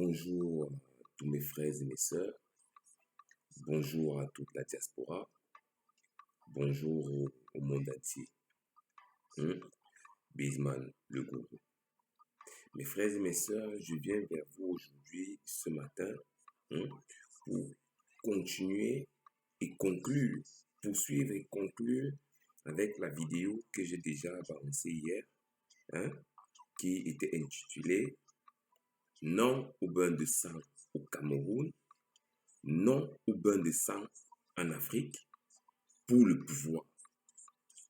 Bonjour à tous mes frères et mes sœurs. Bonjour à toute la diaspora. Bonjour au monde entier. Bisman, le gourou. Mes frères et mes sœurs, je viens vers vous aujourd'hui, ce matin, pour continuer et conclure, poursuivre et conclure avec la vidéo que j'ai déjà balancée hier, qui était intitulée Non au bain de sang au Cameroun, non au bain de sang en Afrique pour le pouvoir.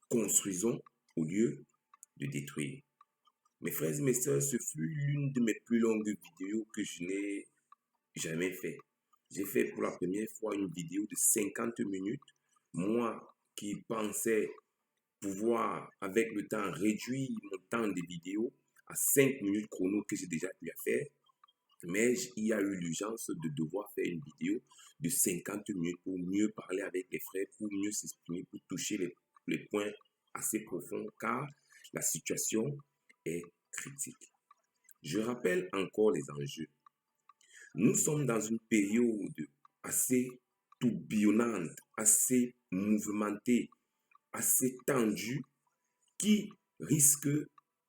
Construisons au lieu de détruire. Mes frères et mes sœurs, ce fut l'une de mes plus longues vidéos que je n'ai jamais fait. J'ai fait pour la première fois une vidéo de 50 minutes. Moi qui pensais pouvoir, avec le temps, réduire mon temps de vidéo à 5 minutes chrono que j'ai déjà pu faire. Mais il y a eu l'urgence de devoir faire une vidéo de 50 minutes pour mieux parler avec les frères, pour mieux s'exprimer, pour toucher les points assez profonds, car la situation est critique. Je rappelle encore les enjeux. Nous sommes dans une période assez tourbillonnante, assez mouvementée, assez tendue, qui risque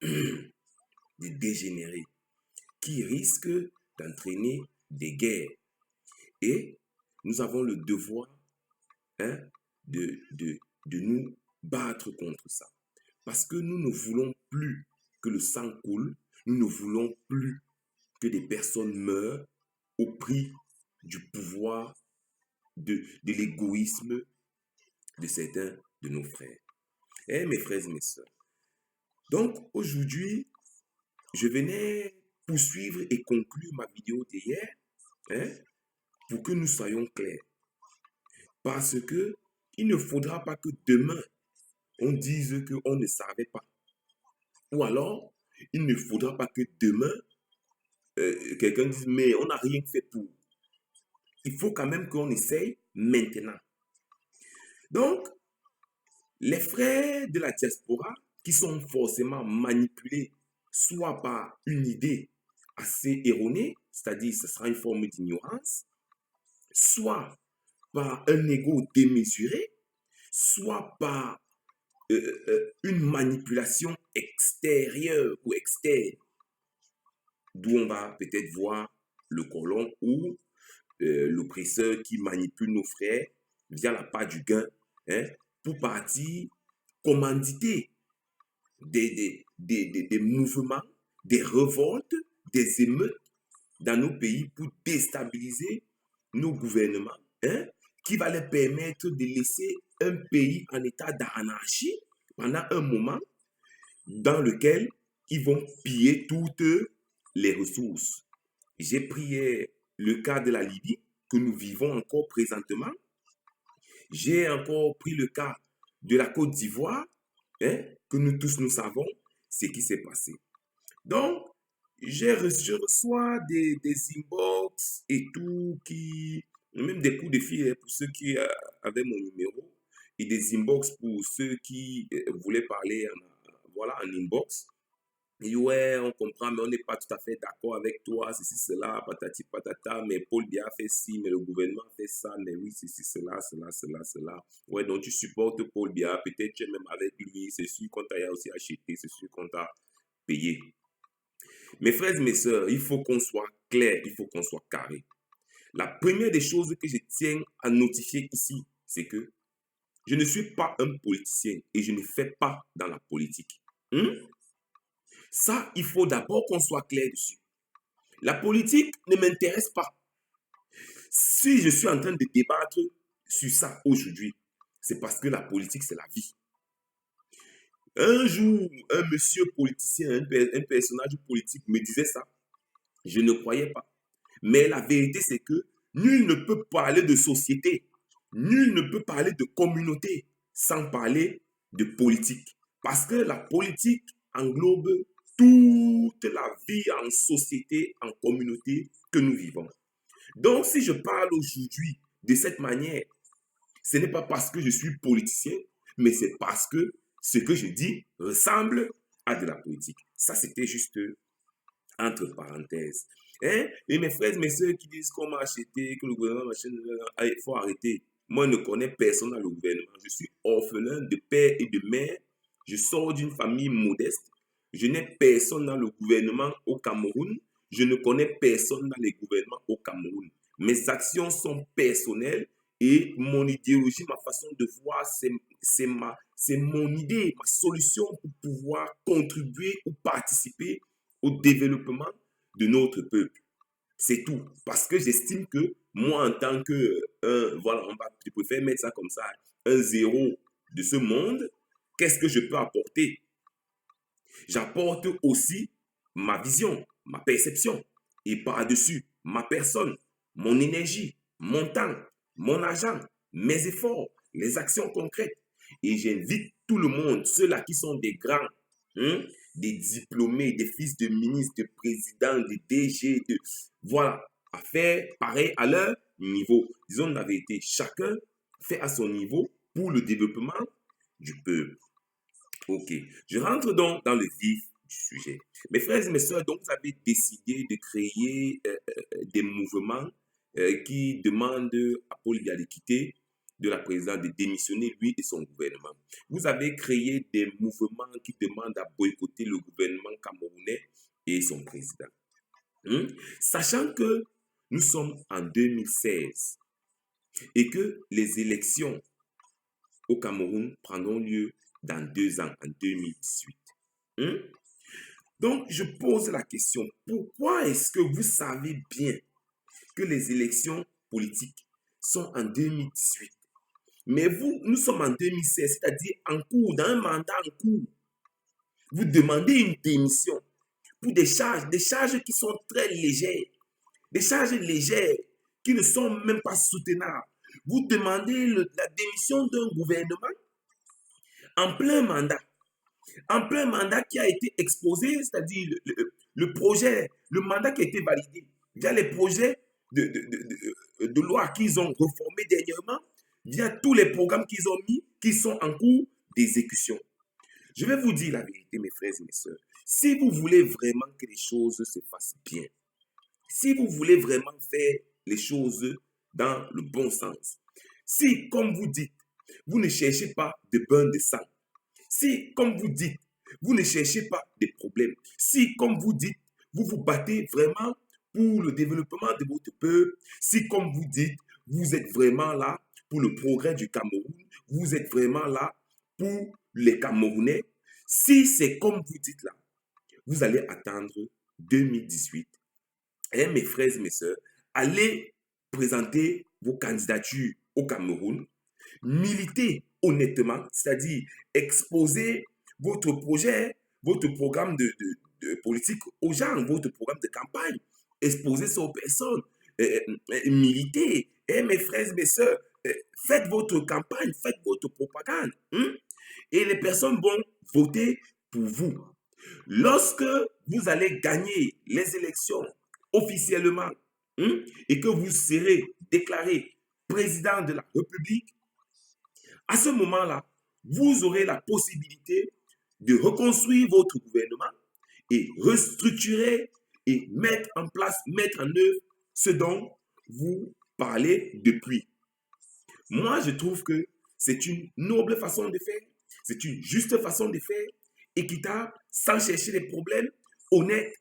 de dégénérer, qui risque d'entraîner des guerres. Et nous avons le devoir de nous battre contre ça. Parce que nous ne voulons plus que le sang coule, nous ne voulons plus que des personnes meurent au prix du pouvoir, de l'égoïsme de certains de nos frères. Et mes frères et mes sœurs. Donc aujourd'hui, je venais poursuivre et conclure ma vidéo d'hier, pour que nous soyons clairs. Parce que il ne faudra pas que demain, on dise qu'on ne savait pas. Ou alors, il ne faudra pas que demain, quelqu'un dise, mais on n'a rien fait pour. Il faut quand même qu'on essaye maintenant. Donc, les frères de la diaspora qui sont forcément manipulés, soit par une idée assez erronée, c'est-à-dire ce sera une forme d'ignorance, soit par un ego démesuré, soit par une manipulation extérieure ou externe, d'où on va peut-être voir le colon ou l'oppresseur qui manipule nos frères via la part du gain, pour partir commanditer des mouvements, des révoltes, des émeutes dans nos pays pour déstabiliser nos gouvernements, qui va leur permettre de laisser un pays en état d'anarchie pendant un moment dans lequel ils vont piller toutes les ressources. J'ai pris le cas de la Libye que nous vivons encore présentement. J'ai encore pris le cas de la Côte d'Ivoire, que nous tous nous savons ce qui s'est passé. Donc, je reçois des inbox et tout, même des coups de fil pour ceux qui avaient mon numéro, et des inbox pour ceux qui voulaient parler en inbox. Et ouais, on comprend, mais on n'est pas tout à fait d'accord avec toi, ceci, cela, patati, patata, mais Paul Biya fait ci, mais le gouvernement fait ça, mais oui, ceci, cela. Ouais, donc tu supportes Paul Biya, peut-être tu es même avec lui, c'est sûr qu'on t'a aussi acheté, c'est sûr qu'on t'a payé. Mes frères et mes sœurs, il faut qu'on soit clair, il faut qu'on soit carré. La première des choses que je tiens à notifier ici, c'est que je ne suis pas un politicien et je ne fais pas dans la politique. Ça, il faut d'abord qu'on soit clair dessus. La politique ne m'intéresse pas. Si je suis en train de débattre sur ça aujourd'hui, c'est parce que la politique, c'est la vie. Un jour, un monsieur politicien, un personnage politique me disait ça. Je ne croyais pas. Mais la vérité, c'est que nul ne peut parler de société, nul ne peut parler de communauté sans parler de politique. Parce que la politique englobe toute la vie en société, en communauté que nous vivons. Donc, si je parle aujourd'hui de cette manière, ce n'est pas parce que je suis politicien, mais c'est parce que ce que je dis ressemble à de la politique. Ça, c'était juste entre parenthèses. Hein? Et mes frères, mes soeurs qui disent qu'on m'a acheté, que le gouvernement machin, il faut arrêter. Moi, je ne connais personne dans le gouvernement. Je suis orphelin de père et de mère. Je sors d'une famille modeste. Je n'ai personne dans le gouvernement au Cameroun. Je ne connais personne dans les gouvernements au Cameroun. Mes actions sont personnelles et mon idéologie, ma façon de voir, c'est mon idée, ma solution pour pouvoir contribuer ou participer au développement de notre peuple. C'est tout. Parce que j'estime que moi, en tant que, voilà, je préfère mettre ça comme ça, un zéro de ce monde, qu'est-ce que je peux apporter? J'apporte aussi ma vision, ma perception, et par-dessus, ma personne, mon énergie, mon temps, mon argent, mes efforts, les actions concrètes. Et j'invite tout le monde, ceux-là qui sont des grands, hein, des diplômés, des fils de ministres, de présidents, de DG, voilà, à faire pareil à leur niveau. Disons la vérité, chacun fait à son niveau pour le développement du peuple. Ok, je rentre donc dans le vif du sujet. Mes frères et mes sœurs, donc vous avez décidé de créer des mouvements qui demandent à Paul Biya de quitter de la présidence, de démissionner lui et son gouvernement. Vous avez créé des mouvements qui demandent à boycotter le gouvernement camerounais et son président. Sachant que nous sommes en 2016 et que les élections au Cameroun prendront lieu dans 2 ans, en 2018. Donc, je pose la question, pourquoi est-ce que vous savez bien que les élections politiques sont en 2018, mais nous sommes en 2016, c'est-à-dire en cours, dans un mandat en cours. Vous demandez une démission pour des charges qui sont très légères, des charges légères qui ne sont même pas soutenables. Vous demandez la démission d'un gouvernement en plein mandat qui a été exposé, c'est-à-dire le projet, le mandat qui a été validé via les projets de loi qu'ils ont reformés dernièrement, via tous les programmes qu'ils ont mis, qui sont en cours d'exécution. Je vais vous dire la vérité, mes frères et mes sœurs. Si vous voulez vraiment que les choses se fassent bien, si vous voulez vraiment faire les choses dans le bon sens, si, comme vous dites, vous ne cherchez pas de bain de sang, si, comme vous dites, vous ne cherchez pas de problèmes, si, comme vous dites, vous vous battez vraiment pour le développement de votre peuple, si, comme vous dites, vous êtes vraiment là pour le progrès du Cameroun, vous êtes vraiment là pour les Camerounais, si c'est comme vous dites là, vous allez attendre 2018. Et mes frères et mes sœurs, allez présenter vos candidatures au Cameroun, militez honnêtement, c'est-à-dire exposer votre projet, votre programme de politique aux gens, votre programme de campagne, exposer ça aux personnes, militez. Et mes frères et mes sœurs, faites votre campagne, faites votre propagande. Et les personnes vont voter pour vous. Lorsque vous allez gagner les élections officiellement et que vous serez déclaré président de la République, à ce moment-là, vous aurez la possibilité de reconstruire votre gouvernement et restructurer et mettre en place, mettre en œuvre ce dont vous parlez depuis. Moi, je trouve que c'est une noble façon de faire, c'est une juste façon de faire, équitable, sans chercher les problèmes, honnête,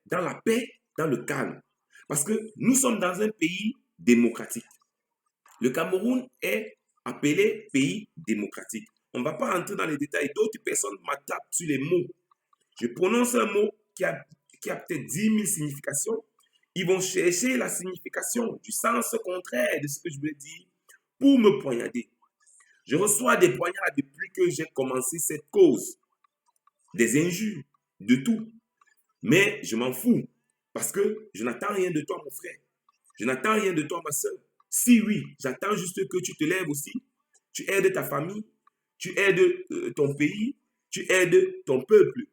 dans la paix, dans le calme. Parce que nous sommes dans un pays démocratique. Le Cameroun est appelé pays démocratique. On ne va pas entrer dans les détails. D'autres personnes m'attaquent sur les mots. Je prononce un mot qui a peut-être 10 000 significations. Ils vont chercher la signification du sens contraire de ce que je veux dire pour me poignarder. Je reçois des poignards depuis que j'ai commencé cette cause. Des injures, de tout. Mais je m'en fous parce que je n'attends rien de toi, mon frère. Je n'attends rien de toi, ma soeur. Si oui, j'attends juste que tu te lèves aussi. Tu aides ta famille, tu aides ton pays, tu aides ton peuple.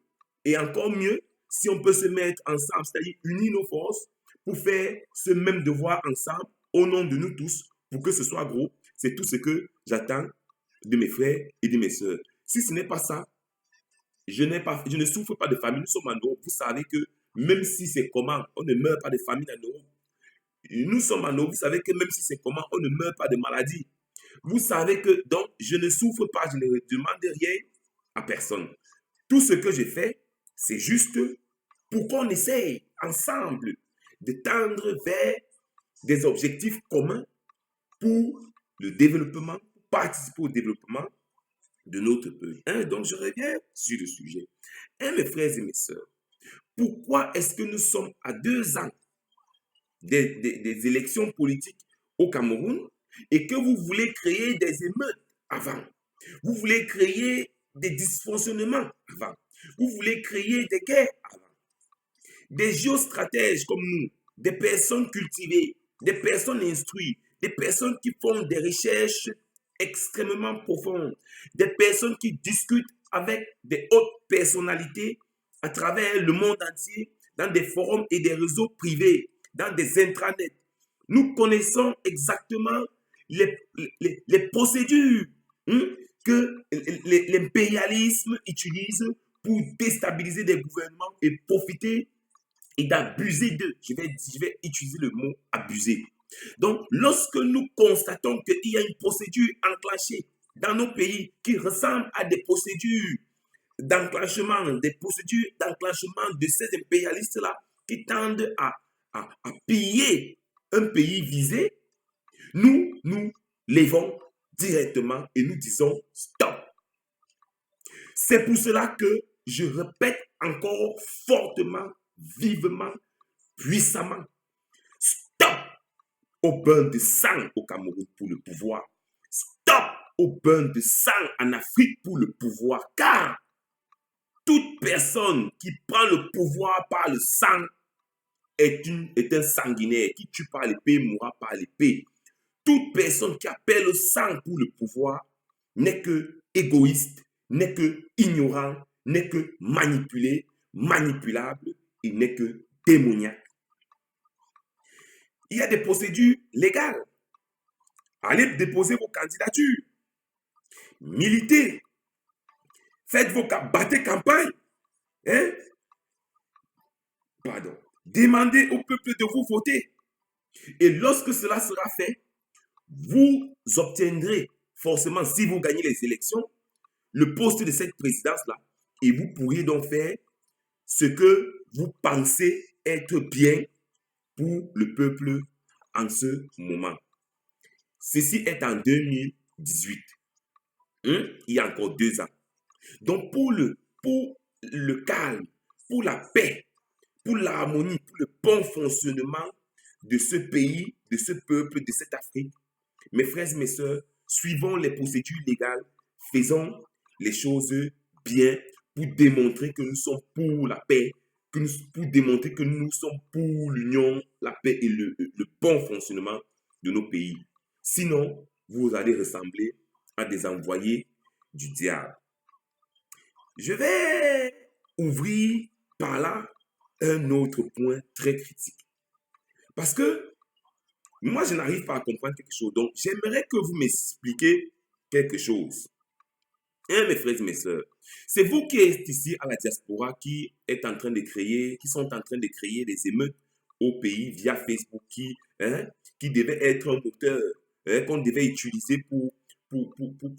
Et encore mieux, si on peut se mettre ensemble, c'est-à-dire unir nos forces pour faire ce même devoir ensemble au nom de nous tous, pour que ce soit gros. C'est tout ce que j'attends de mes frères et de mes sœurs. Si ce n'est pas ça, je ne souffre pas de famille. Nous sommes en Europe. Vous savez que même si c'est comment, on ne meurt pas de famine en Europe. Nous sommes en Europe, vous savez que même si c'est comment, on ne meurt pas de maladie. Vous savez que, donc, je ne souffre pas, je ne demande rien à personne. Tout ce que je fais, c'est juste pour qu'on essaye ensemble de tendre vers des objectifs communs pour le développement, pour participer au développement de notre pays. Donc, je reviens sur le sujet. Mes frères et mes sœurs, pourquoi est-ce que nous sommes à 2 ans des élections politiques au Cameroun et que vous voulez créer des émeutes avant? Vous voulez créer des dysfonctionnements avant? Vous voulez créer des guerres avant? Des géostratèges comme nous, des personnes cultivées, des personnes instruites, des personnes qui font des recherches extrêmement profondes, des personnes qui discutent avec des hautes personnalités à travers le monde entier, dans des forums et des réseaux privés, dans des intranets. Nous connaissons exactement les procédures que l'impérialisme utilise pour déstabiliser des gouvernements et profiter et d'abuser d'eux. Je vais utiliser le mot abuser. Donc, lorsque nous constatons qu'il y a une procédure enclenchée dans nos pays qui ressemble à des procédures d'enclenchement, de ces impérialistes-là qui tendent à piller un pays visé, nous levons directement et nous disons stop. C'est pour cela que je répète encore fortement, vivement, puissamment, stop au bain de sang au Cameroun pour le pouvoir. Stop au bain de sang en Afrique pour le pouvoir. Car toute personne qui prend le pouvoir par le sang est un sanguinaire. Qui tue par l'épée mourra par l'épée. Toute personne qui appelle le sang pour le pouvoir n'est que égoïste, n'est que ignorant, n'est que manipulé, manipulable, il n'est que démoniaque. Il y a des procédures légales. Allez déposer vos candidatures. Militez. Battez campagne. Demandez au peuple de vous voter. Et lorsque cela sera fait, vous obtiendrez forcément, si vous gagnez les élections, le poste de cette présidence-là. Et vous pourriez donc faire ce que vous pensez être bien pour le peuple en ce moment. Ceci est en 2018. Il y a encore 2 ans. Donc, pour le calme, pour la paix, pour l'harmonie, pour le bon fonctionnement de ce pays, de ce peuple, de cette Afrique, mes frères et mes sœurs, suivons les procédures légales, faisons les choses bien pour démontrer que nous sommes pour la paix, pour démontrer que nous sommes pour l'union, la paix et le bon fonctionnement de nos pays. Sinon, vous allez ressembler à des envoyés du diable. Je vais ouvrir par là un autre point très critique. Parce que moi, je n'arrive pas à comprendre quelque chose. Donc, j'aimerais que vous m'expliquiez quelque chose. Mes frères et mes sœurs, c'est vous qui êtes ici à la diaspora qui sont en train de créer des émeutes au pays via Facebook qui devait être un moteur qu'on devait utiliser pour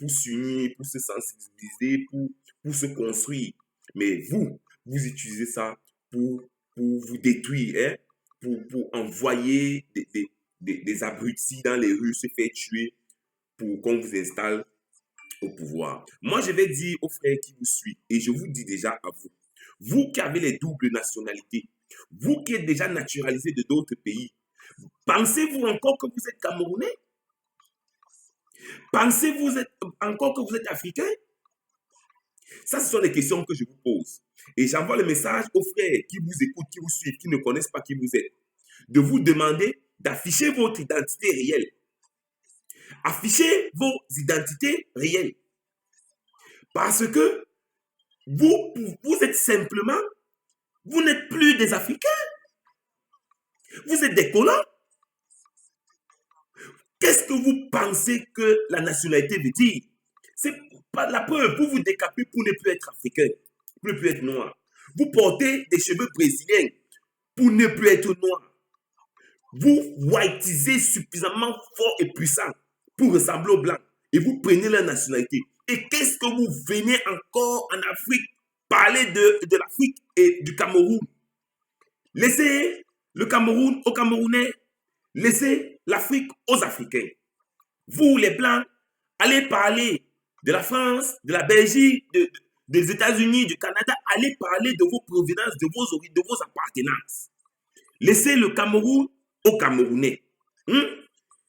s'unir, pour se sensibiliser, pour se construire. Mais vous utilisez ça pour vous détruire, pour envoyer des abrutis dans les rues, se faire tuer pour qu'on vous installe au pouvoir. Moi, je vais dire aux frères qui vous suivent, et je vous dis déjà à vous, vous qui avez les doubles nationalités, vous qui êtes déjà naturalisés de d'autres pays, pensez-vous encore que vous êtes Camerounais? Pensez-vous encore que vous êtes Africain? Ça, ce sont les questions que je vous pose. Et j'envoie le message aux frères qui vous écoutent, qui vous suivent, qui ne connaissent pas qui vous êtes, de vous demander d'afficher votre identité réelle. Affichez vos identités réelles. Parce que vous êtes simplement, vous n'êtes plus des Africains. Vous êtes des colons. Qu'est-ce que vous pensez que la nationalité veut dire? C'est pas la preuve. Vous décapez pour ne plus être africain, pour ne plus être noir. Vous portez des cheveux brésiliens. pour ne plus être noir. Vous whiteisez suffisamment fort et puissant pour ressembler aux blancs et vous prenez leur nationalité. Et qu'est-ce que vous venez encore en Afrique parler de l'Afrique et du Cameroun? Laissez le Cameroun aux Camerounais, laissez l'Afrique aux Africains. Vous, les Blancs, allez parler de la France, de la Belgique, des États-Unis, du Canada, allez parler de vos provenances, de vos appartenances. Laissez le Cameroun aux Camerounais.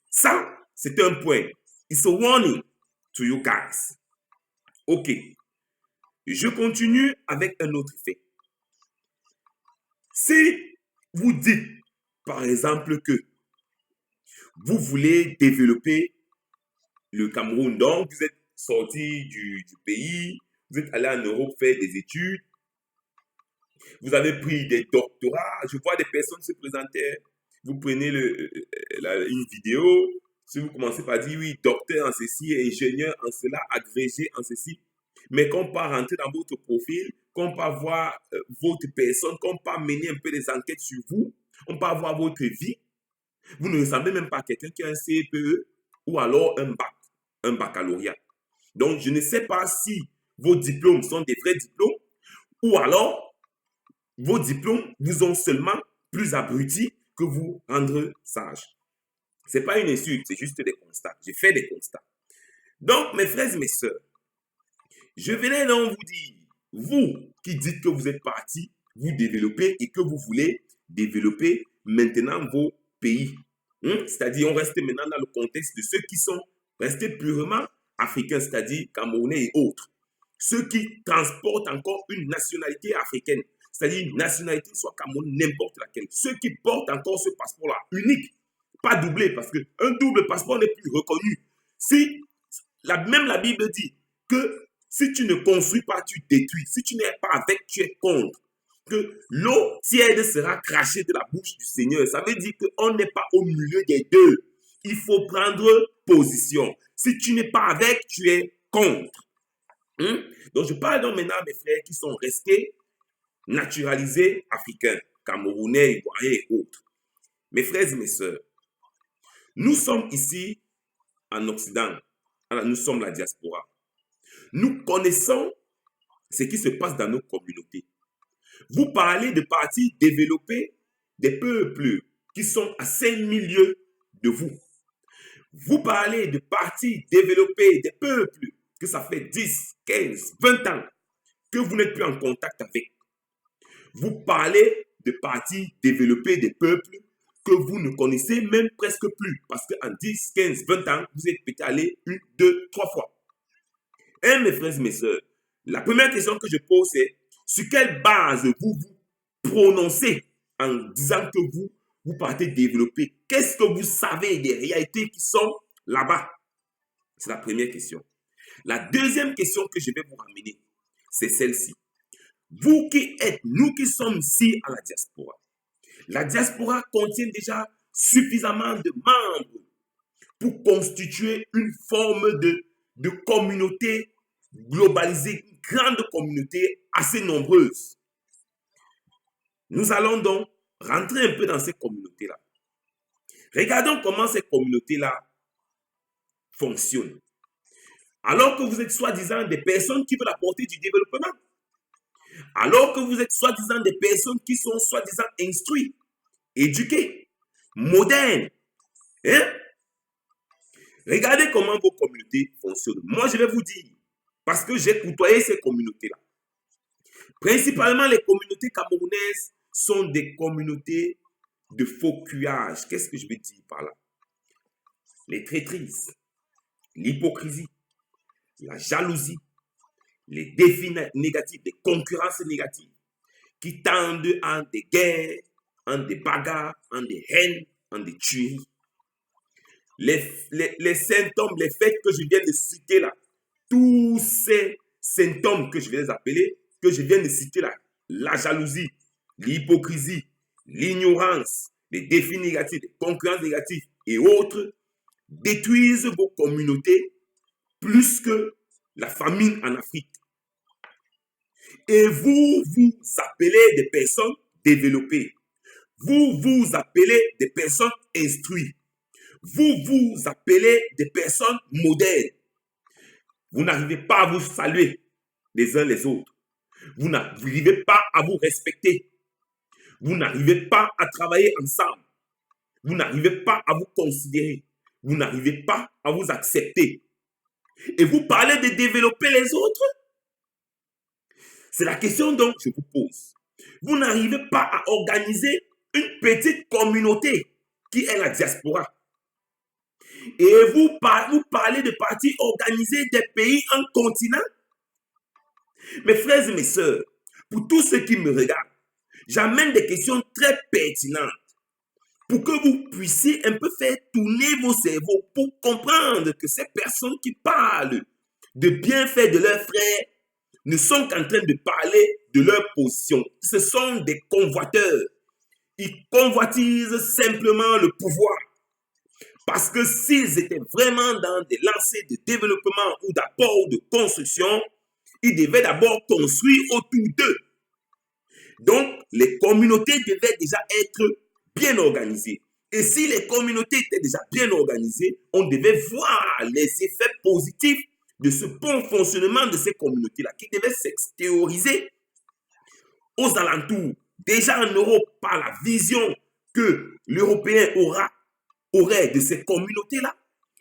Ça, c'est un point. It's a warning to you guys. OK. Je continue avec un autre fait. Si vous dites, par exemple, que vous voulez développer le Cameroun, donc vous êtes sorti du pays, vous êtes allé en Europe faire des études, vous avez pris des doctorats, je vois des personnes se présenter, vous prenez une vidéo, si vous commencez par dire oui, docteur en ceci, ingénieur en cela, agrégé en ceci, mais qu'on peut rentrer dans votre profil, qu'on peut voir votre personne, qu'on peut mener un peu des enquêtes sur vous, on peut voir votre vie, vous ne ressemblez même pas à quelqu'un qui a un CPE ou alors un baccalauréat. Donc, je ne sais pas si vos diplômes sont des vrais diplômes ou alors vos diplômes vous ont seulement plus abrutis que vous rendre sage. Ce n'est pas une insulte, c'est juste des constats. J'ai fait des constats. Donc, mes frères et mes sœurs, je venais donc vous dire, vous qui dites que vous êtes partis, vous développez et que vous voulez développer maintenant vos pays. C'est-à-dire, on reste maintenant dans le contexte de ceux qui sont restés purement africains, c'est-à-dire camerounais et autres. Ceux qui transportent encore une nationalité africaine, c'est-à-dire une nationalité soit Cameroun, n'importe laquelle. Ceux qui portent encore ce passeport-là, unique, pas doublé, parce qu'un double passeport n'est plus reconnu. Si, même la Bible dit que si tu ne construis pas, tu détruis. Si tu n'es pas avec, tu es contre. Que l'eau tiède sera crachée de la bouche du Seigneur. Ça veut dire qu'on n'est pas au milieu des deux. Il faut prendre position. Si tu n'es pas avec, tu es contre. Donc, je parle donc maintenant à mes frères qui sont restés naturalisés africains, camerounais, ivoiriens et autres. Mes frères et mes sœurs, nous sommes ici en Occident. Alors, nous sommes la diaspora. Nous connaissons ce qui se passe dans nos communautés. Vous parlez de partis développés des peuples qui sont à 5000 lieues de vous. Vous parlez de partis développés des peuples que ça fait 10, 15, 20 ans que vous n'êtes plus en contact avec. Vous parlez de partis développés des peuples que vous ne connaissez même presque plus. Parce qu'en 10, 15, 20 ans, vous êtes peut-être allé 1, 2, 3 fois. Et mes frères et mes sœurs, la première question que je pose, c'est sur quelle base vous vous prononcez en disant que vous partez développer? Qu'est-ce que vous savez des réalités qui sont là-bas? C'est la première question. La deuxième question que je vais vous ramener, c'est celle-ci. Vous qui êtes, nous qui sommes ici à la diaspora contient déjà suffisamment de membres pour constituer une forme de communauté globalisée, une grande communauté assez nombreuse. Nous allons donc rentrer un peu dans ces communautés-là. Regardons comment ces communautés-là fonctionnent. Alors que vous êtes soi-disant des personnes qui veulent apporter du développement, alors que vous êtes soi-disant des personnes qui sont soi-disant instruites, éduquées, modernes, regardez comment vos communautés fonctionnent. Moi, je vais vous dire, parce que j'ai côtoyé ces communautés-là. Principalement, les communautés camerounaises sont des communautés de faux cuillage. Qu'est-ce que je veux dire par là? Les traîtrises, l'hypocrisie, la jalousie, les défis négatifs, les concurrences négatives qui tendent en des guerres, en des bagarres, en des haines, en des tueries. Les symptômes, les faits que je viens de citer là, tous ces symptômes que je viens d'appeler, que je viens de citer là, la jalousie, l'hypocrisie, l'ignorance, les défis négatifs, les concurrences négatives et autres, détruisent vos communautés plus que la famine en Afrique. Et vous vous appelez des personnes développées. Vous vous appelez des personnes instruites. Vous vous appelez des personnes modernes. Vous n'arrivez pas à vous saluer les uns les autres. Vous n'arrivez pas à vous respecter. Vous n'arrivez pas à travailler ensemble. Vous n'arrivez pas à vous considérer. Vous n'arrivez pas à vous accepter. Et vous parlez de développer les autres? C'est la question donc que je vous pose. Vous n'arrivez pas à organiser une petite communauté qui est la diaspora. Et vous parlez de partis organisés des pays en continent. Mes frères et mes sœurs, pour tous ceux qui me regardent, j'amène des questions très pertinentes pour que vous puissiez un peu faire tourner vos cerveaux pour comprendre que ces personnes qui parlent de bienfaits de leurs frères ne sont qu'en train de parler de leur position. Ce sont des convoiteurs. Ils convoitisent simplement le pouvoir. Parce que s'ils étaient vraiment dans des lancées de développement ou d'apport de construction, ils devaient d'abord construire autour d'eux. Donc, les communautés devaient déjà être bien organisées. Et si les communautés étaient déjà bien organisées, on devait voir les effets positifs de ce bon fonctionnement de ces communautés-là qui devaient s'extérioriser aux alentours. Déjà en Europe, par la vision que l'Européen aurait de ces communautés-là,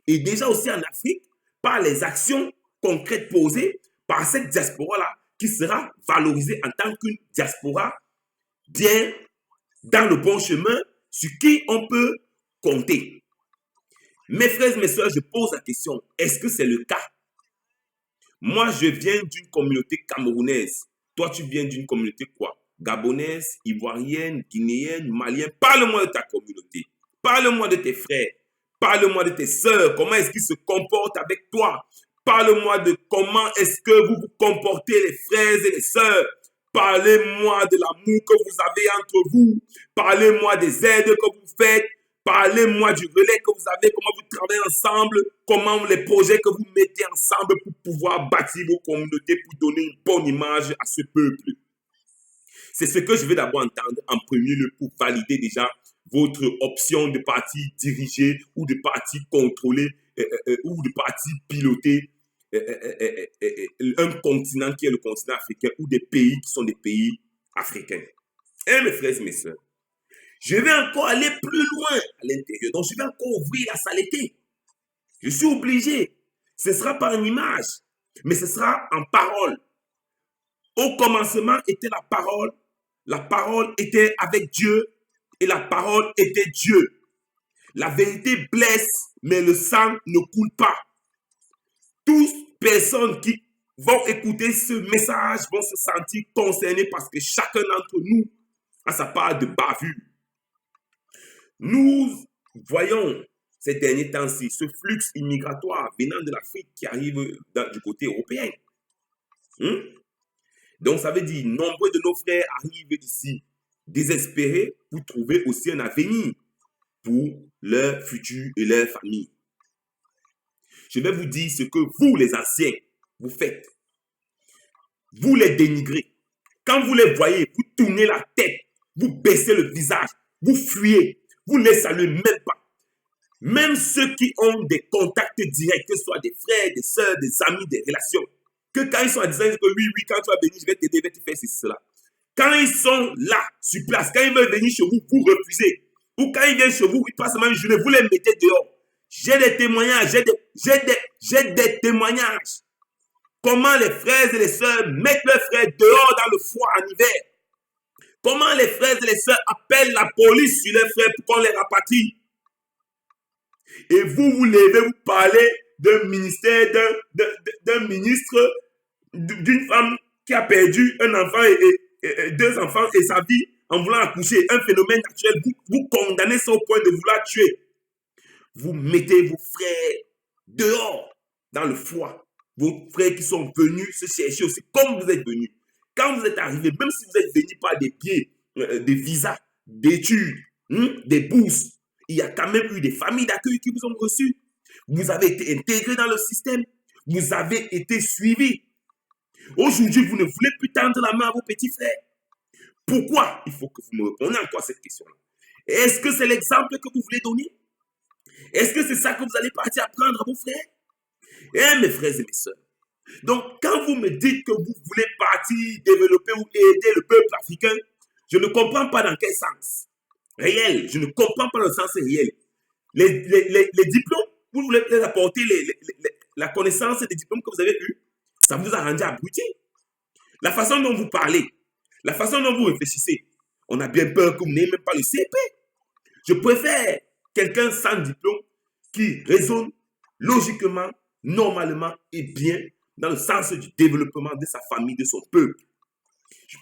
et déjà aussi en Afrique, par les actions concrètes posées par cette diaspora-là, qui sera valorisée en tant qu'une diaspora bien dans le bon chemin, sur qui on peut compter. Mes frères et mes sœurs, je pose la question, est-ce que c'est le cas? Moi, je viens d'une communauté camerounaise. Toi, tu viens d'une communauté quoi? Gabonaise, ivoirienne, guinéenne, malienne. Parle-moi de ta communauté. Parle-moi de tes frères. Parle-moi de tes sœurs. Comment est-ce qu'ils se comportent avec toi? Parle-moi de comment est-ce que vous vous comportez, les frères et les sœurs. Parlez-moi de l'amour que vous avez entre vous. Parlez-moi des aides que vous faites. Parlez-moi du relais que vous avez, comment vous travaillez ensemble, comment les projets que vous mettez ensemble pour pouvoir bâtir vos communautés, pour donner une bonne image à ce peuple. C'est ce que je vais d'abord entendre en premier lieu pour valider déjà votre option de parti dirigé ou de parti contrôlé ou de parti piloté un continent qui est le continent africain ou des pays qui sont des pays africains. Et mes frères et mes sœurs, je vais encore aller plus loin à l'intérieur. Donc, je vais encore ouvrir la saleté. Je suis obligé. Ce ne sera pas en image, mais ce sera en parole. Au commencement était la parole. La parole était avec Dieu et la parole était Dieu. La vérité blesse, mais le sang ne coule pas. Toutes personnes qui vont écouter ce message vont se sentir concernées parce que chacun d'entre nous a sa part de bavure. Nous voyons ces derniers temps-ci ce flux immigratoire venant de l'Afrique qui arrive du côté européen. Donc, ça veut dire nombreux de nos frères arrivent ici désespérés pour trouver aussi un avenir pour leur futur et leur famille. Je vais vous dire ce que vous, les anciens, vous faites. Vous les dénigrez. Quand vous les voyez, vous tournez la tête, vous baissez le visage, vous fuyez. Vous ne les saluez même pas. Même ceux qui ont des contacts directs, que ce soit des frères, des sœurs, des amis, des relations, que quand ils sont en disant que oui, quand tu vas venir, je vais t'aider, je vais te faire ceci, cela. Quand ils sont là, sur place, quand ils veulent venir chez vous, vous refusez. Ou quand ils viennent chez vous, ils passent une journée, vous les mettez dehors. J'ai des témoignages, j'ai des témoignages. Comment les frères et les sœurs mettent leurs frères dehors dans le froid en hiver. Comment les frères et les sœurs appellent la police sur leurs frères pour qu'on les rapatrie. Et vous, vous levez, vous parlez d'un ministère, d'un ministre, d'une femme qui a perdu un enfant et deux enfants et sa vie en voulant accoucher. Un phénomène naturel. Vous condamnez ça au point de vouloir tuer. Vous mettez vos frères dehors dans le froid. Vos frères qui sont venus se chercher aussi comme vous êtes venus. Quand vous êtes arrivés, même si vous êtes venus par des billets, des visas, d'études, des bourses, il y a quand même eu des familles d'accueil qui vous ont reçus. Vous avez été intégrés dans le système. Vous avez été suivis. Aujourd'hui, vous ne voulez plus tendre la main à vos petits frères. Pourquoi? Il faut que vous me répondiez encore à cette question-là. Est-ce que c'est l'exemple que vous voulez donner? Est-ce que c'est ça que vous allez partir apprendre à vos frères? Eh, mes frères et mes sœurs. Donc, quand vous me dites que vous voulez partir développer ou aider le peuple africain, je ne comprends pas dans quel sens. Réel, je ne comprends pas le sens réel. Les diplômes, vous voulez les apporter la connaissance des diplômes que vous avez eus, ça vous a rendu abruti. La façon dont vous parlez, la façon dont vous réfléchissez, on a bien peur que vous n'ayez même pas le CP. Je préfère quelqu'un sans diplôme qui raisonne logiquement, normalement et bien dans le sens du développement de sa famille, de son peuple.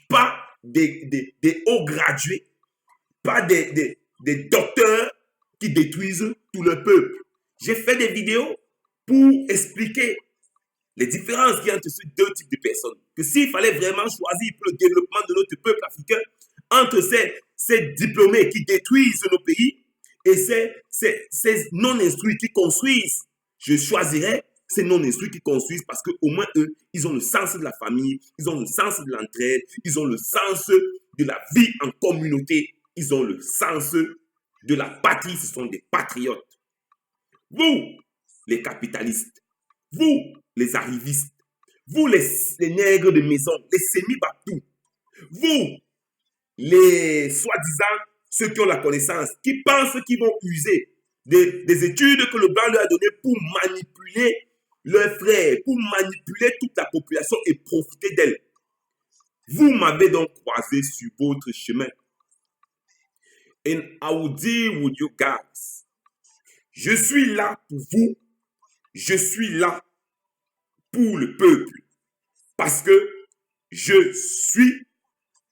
Pas des hauts gradués, pas des docteurs qui détruisent tout le peuple. J'ai fait des vidéos pour expliquer les différences qu'il y a entre ces deux types de personnes. Que s'il fallait vraiment choisir pour le développement de notre peuple africain, entre ces diplômés qui détruisent nos pays et ces non-instruits qui construisent, je choisirais ces non-instruits qui construisent parce qu'au moins eux, ils ont le sens de la famille, ils ont le sens de l'entraide, ils ont le sens de la vie en communauté, ils ont le sens de la patrie, ce sont des patriotes. Vous, les capitalistes, vous, les arrivistes, vous, les nègres de maison, les semi-babtous, vous, les soi-disant, ceux qui ont la connaissance, qui pensent qu'ils vont user des études que le blanc leur a données pour manipuler leurs frères, pour manipuler toute la population et profiter d'elle. Vous m'avez donc croisé sur votre chemin. And I will deal with you guys. Je suis là pour vous. Je suis là pour le peuple. Parce que je suis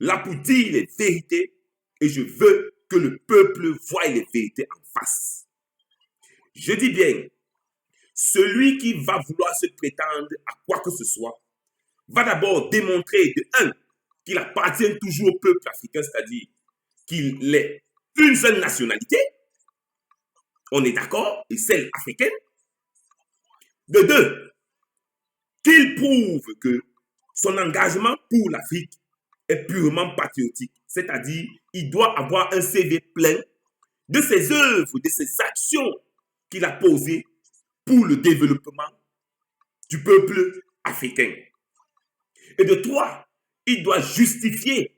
là pour dire les vérités et je veux que le peuple voie les vérités en face. Je dis bien, celui qui va vouloir se prétendre à quoi que ce soit va d'abord démontrer de un, qu'il appartient toujours au peuple africain, c'est-à-dire qu'il est une seule nationalité, on est d'accord, et celle africaine. De deux, qu'il prouve que son engagement pour l'Afrique est purement patriotique, c'est-à-dire il doit avoir un CV plein de ses œuvres, de ses actions qu'il a posées pour le développement du peuple africain. Et de trois, il doit justifier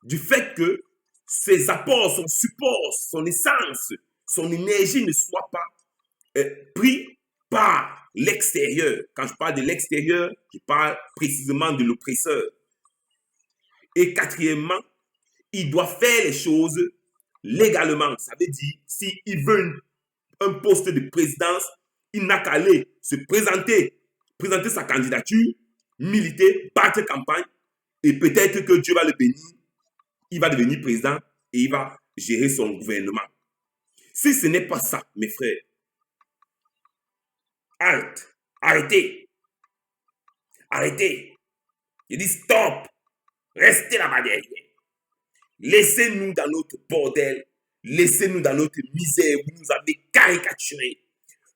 du fait que ses apports, son support, son essence, son énergie ne soient pas pris par l'extérieur. Quand je parle de l'extérieur, je parle précisément de l'oppresseur. Et quatrièmement, il doit faire les choses légalement. Ça veut dire, s'il veut un poste de présidence, il n'a qu'à aller se présenter sa candidature, militer, battre campagne, et peut-être que Dieu va le bénir, il va devenir président et il va gérer son gouvernement. Si ce n'est pas ça, mes frères, arrêtez. Je dis stop, restez là-bas derrière. Laissez-nous dans notre bordel, laissez-nous dans notre misère. Vous nous avez caricaturé.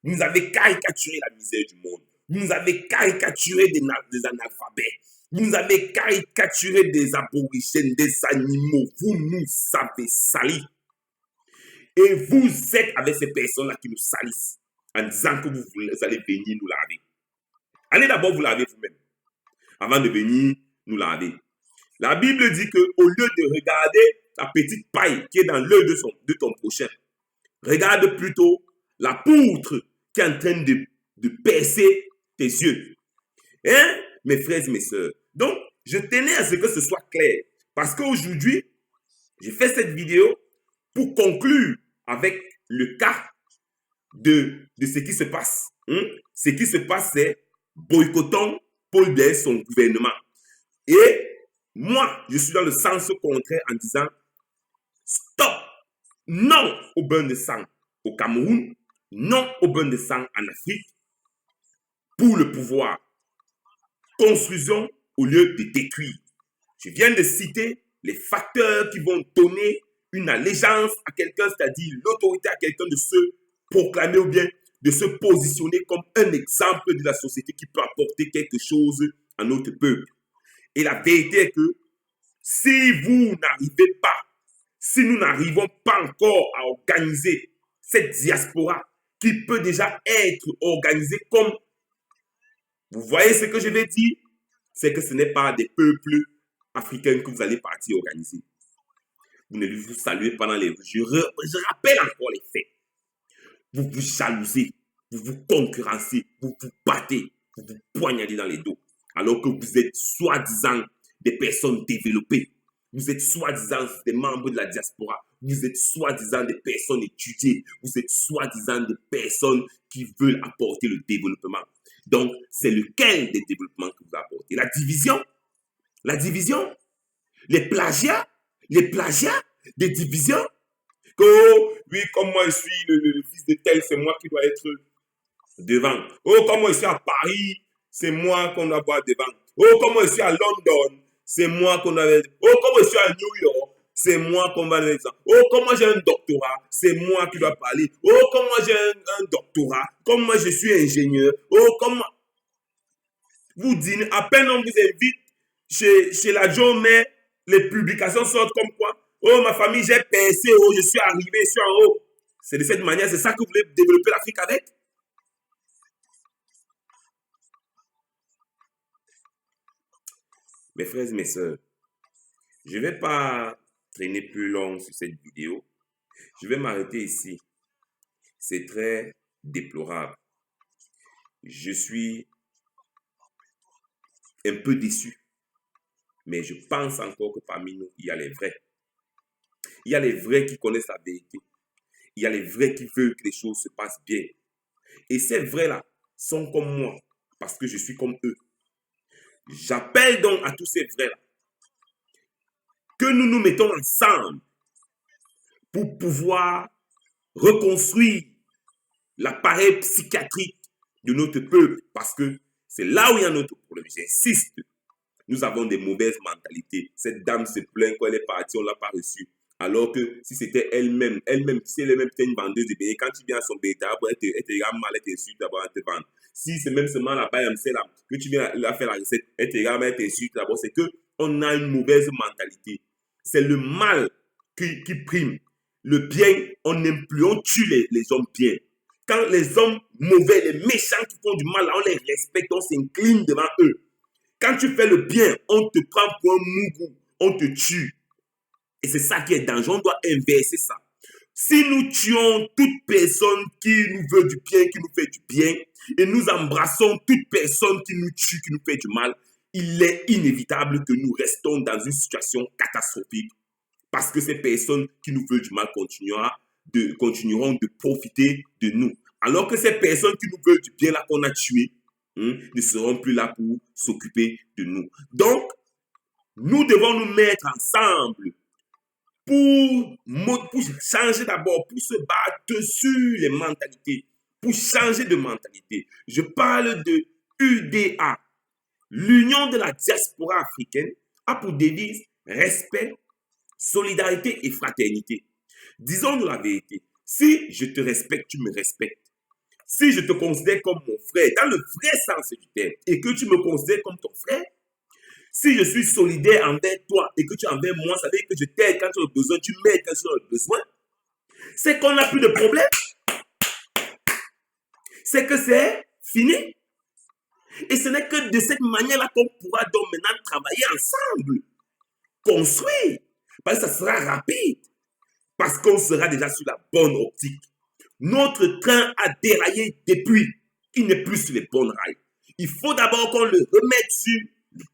Vous nous avez caricaturé la misère du monde. Vous nous avez caricaturé des analphabètes. Vous nous avez caricaturé des aborigènes, des animaux. Vous nous avez salis. Et vous êtes avec ces personnes-là qui nous salissent en disant que vous allez venir nous laver. Allez d'abord vous laver vous-même avant de venir nous laver. La Bible dit qu'au lieu de regarder la petite paille qui est dans l'œil de ton prochain, regarde plutôt la poutre qui est en train de percer tes yeux. Hein, mes frères et mes sœurs? Donc, je tenais à ce que ce soit clair. Parce qu'aujourd'hui, j'ai fait cette vidéo pour conclure avec le cas de ce qui se passe. Ce qui se passe, c'est boycottons Paul Biya, son gouvernement. Et moi, je suis dans le sens contraire en disant stop, non au bain de sang au Cameroun, non au bain de sang en Afrique pour le pouvoir. Construisons au lieu de détruire. Je viens de citer les facteurs qui vont donner une allégeance à quelqu'un, c'est-à-dire l'autorité à quelqu'un de se proclamer ou bien de se positionner comme un exemple de la société qui peut apporter quelque chose à notre peuple. Et la vérité est que Si vous n'arrivez pas, si nous n'arrivons pas encore à organiser cette diaspora qui peut déjà être organisée comme, vous voyez ce que je vais dire, c'est que ce n'est pas des peuples africains que vous allez partir organiser. Vous ne vous saluez pas dans les rues. Je rappelle encore les faits. Vous vous jalousez, vous vous concurrencez, vous vous battez, vous vous poignardez dans les dos, alors que vous êtes soi-disant des personnes développées. Vous êtes soi-disant des membres de la diaspora. Vous êtes soi-disant des personnes étudiées. Vous êtes soi-disant des personnes qui veulent apporter le développement. Donc, c'est lequel des développements que vous apportez? La division, les plagiats, des divisions. Oh, oui, comme moi je suis le fils de tel, c'est moi qui dois être devant. Oh, comme moi je suis à Paris, c'est moi qu'on doit voir devant. Oh, comme moi je suis à London, c'est moi qu'on doit... Oh, comme je suis à New York, c'est moi qu'on va... Oh, comme moi j'ai un doctorat, c'est moi qui dois parler. Oh, comme moi j'ai un doctorat, comme moi je suis ingénieur. Oh, comme moi... Vous dînez, à peine on vous invite chez la John May, les publications sortent comme quoi. Oh, ma famille, j'ai percé, oh, je suis arrivé, je suis en haut. C'est de cette manière, c'est ça que vous voulez développer l'Afrique avec? Mes frères et mes sœurs, je ne vais pas traîner plus long sur cette vidéo. Je vais m'arrêter ici. C'est très déplorable. Je suis un peu déçu. Mais je pense encore que parmi nous, il y a les vrais. Il y a les vrais qui connaissent la vérité. Il y a les vrais qui veulent que les choses se passent bien. Et ces vrais-là sont comme moi, parce que je suis comme eux. J'appelle donc à tous ces vrais-là que nous nous mettons ensemble pour pouvoir reconstruire l'appareil psychiatrique de notre peuple, parce que c'est là où il y a notre problème. J'insiste, nous avons des mauvaises mentalités. Cette dame se plaint quand elle est partie, on ne l'a pas reçue. Alors que si c'était elle-même, si elle-même était une vendeuse de beignets, quand tu viens à son bétail, elle te regarde mal, elle t'insulte d'abord, elle te vend. Si c'est même seulement là-bas, que tu viens là faire la recette, elle te regarde mal, elle t'insulte d'abord, c'est qu'on a une mauvaise mentalité. C'est le mal qui prime. Le bien, on n'aime plus, on tue les hommes bien. Quand les hommes mauvais, les méchants qui font du mal, là, on les respecte, on s'incline devant eux. Quand tu fais le bien, on te prend pour un mougou, on te tue. Et c'est ça qui est dangereux, on doit inverser ça. Si nous tuons toute personne qui nous veut du bien, qui nous fait du bien, et nous embrassons toute personne qui nous tue, qui nous fait du mal, il est inévitable que nous restons dans une situation catastrophique parce que ces personnes qui nous veulent du mal continueront de profiter de nous. Alors que ces personnes qui nous veulent du bien, là qu'on a tué, ne seront plus là pour s'occuper de nous. Donc, nous devons nous mettre ensemble pour changer d'abord, pour se battre sur les mentalités, pour changer de mentalité. Je parle de UDA. L'Union de la diaspora africaine a pour devise respect, solidarité et fraternité. Disons-nous la vérité. Si je te respecte, tu me respectes. Si je te considère comme mon frère, dans le vrai sens du terme, et que tu me considères comme ton frère, si je suis solidaire envers toi et que tu es envers moi, ça veut dire que je t'aide quand tu as besoin, tu m'aides quand tu as besoin, c'est qu'on n'a plus de problème. C'est que c'est fini. Et ce n'est que de cette manière-là qu'on pourra donc maintenant travailler ensemble, construire, parce que ça sera rapide, parce qu'on sera déjà sur la bonne optique. Notre train a déraillé depuis. Il n'est plus sur les bonnes rails. Il faut d'abord qu'on le remette sur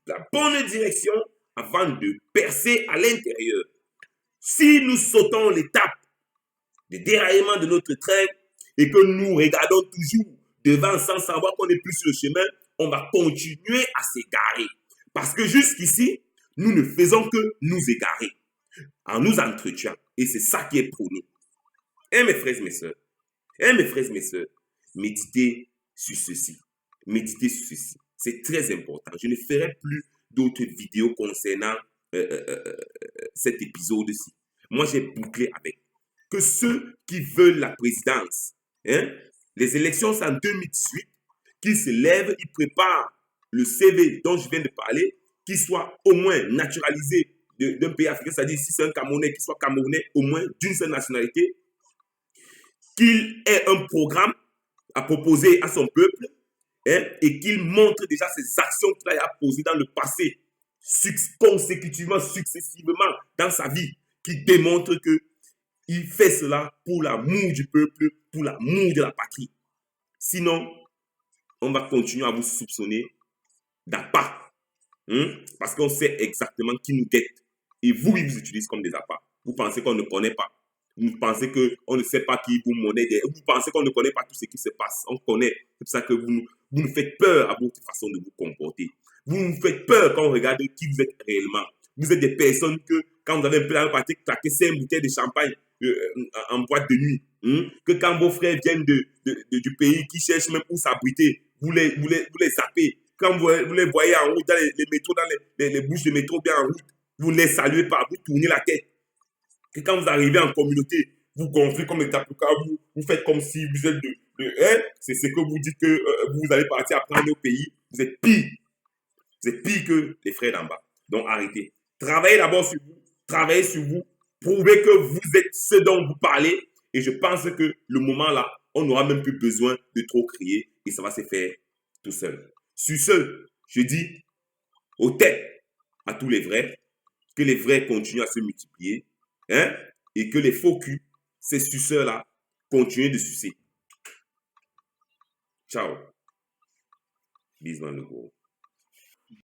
la bonne direction avant de percer à l'intérieur. Si nous sautons l'étape de déraillement de notre train et que nous regardons toujours devant sans savoir qu'on n'est plus sur le chemin, on va continuer à s'égarer. Parce que jusqu'ici, nous ne faisons que nous égarer en nous entretuant. Et c'est ça qui est prôné. Et mes frères et mes sœurs, méditez sur ceci. Méditez sur ceci. C'est très important. Je ne ferai plus d'autres vidéos concernant cet épisode-ci. Moi, j'ai bouclé avec que ceux qui veulent la présidence, les élections c'est en 2018, qu'ils se lèvent, ils préparent le CV dont je viens de parler, qu'il soit au moins naturalisé d'un pays africain, c'est-à-dire si c'est un Camerounais, qu'il soit Camerounais au moins d'une seule nationalité, qu'il ait un programme à proposer à son peuple, hein, et qu'il montre déjà ses actions qu'il a posées dans le passé, consécutivement, successivement dans sa vie, qui démontre qu'il fait cela pour l'amour du peuple, pour l'amour de la patrie. Sinon, on va continuer à vous soupçonner d'appât. Parce qu'on sait exactement qui nous guette. Et vous, ils vous utilisent comme des appâts. Vous pensez qu'on ne connaît pas. Vous pensez qu'on ne sait pas qui vous monnaie. Vous pensez qu'on ne connaît pas tout ce qui se passe. On connaît. C'est pour ça que vous nous faites peur à votre façon de vous comporter. Vous nous faites peur quand on regarde qui vous êtes réellement. Vous êtes des personnes que, quand vous avez un peu dans le parti, claquez 5 bouteilles de champagne en boîte de nuit. Que quand vos frères viennent du pays, qui cherchent même où s'abriter, vous les zappez. Quand vous les voyez en route, dans les métros, dans les bouches de métro, bien en route, vous ne les saluez pas, vous tournez la tête. Et quand vous arrivez en communauté, vous gonflez comme les tapoukas, vous faites comme si vous êtes c'est ce que vous dites que vous allez partir apprendre au pays. Vous êtes pire. Vous êtes pire que les frères d'en bas. Donc arrêtez. Travaillez d'abord sur vous. Travaillez sur vous. Prouvez que vous êtes ce dont vous parlez. Et je pense que le moment là, on n'aura même plus besoin de trop crier. Et ça va se faire tout seul. Sur ce, je dis au tête à tous les vrais, que les vrais continuent à se multiplier, hein, et que les faux culs, ces suceurs-là, continuent de sucer. Ciao. Bisous, le gros.